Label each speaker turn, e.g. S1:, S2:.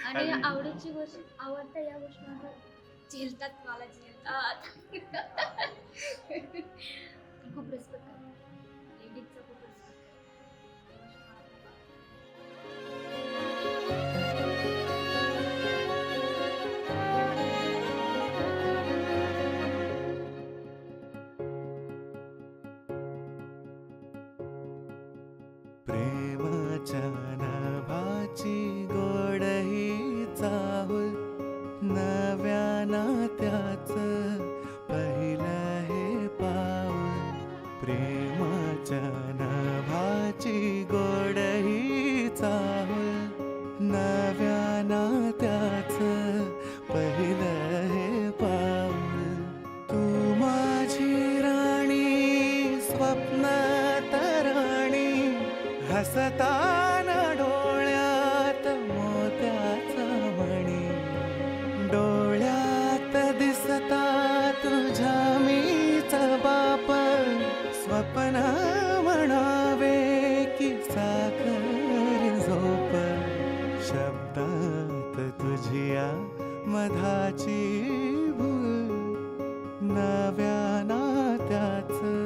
S1: आणि
S2: आणि
S1: आवडीची गोष्ट आवडतं या गोष्टी मला झेलतात, मला झेलतात. मी खूप रिस्पेक्ट करते. लेडीजचा खूप रिस्पेक्ट करते. ही गोष्ट मला खूप आवडते.
S3: प्रेमाच्या नावाची गोड ही चाहूल, नव्या नात्याचं पहिलं हे पाऊल. प्रेमाच्या नावाची गोड ही चाहूल, नव्या नात्याचं पहिलं हे पाऊल. तू माझी राणी, स्वप्न तराणी, हसताना डोळ्यात मोत्याचा मणी. डोळ्यात दिसता तुझ्या मीच बाप, स्वप्न म्हणावे की साखर झोप. शब्दात तुझिया मधाची भूल, नव्या नात्याचं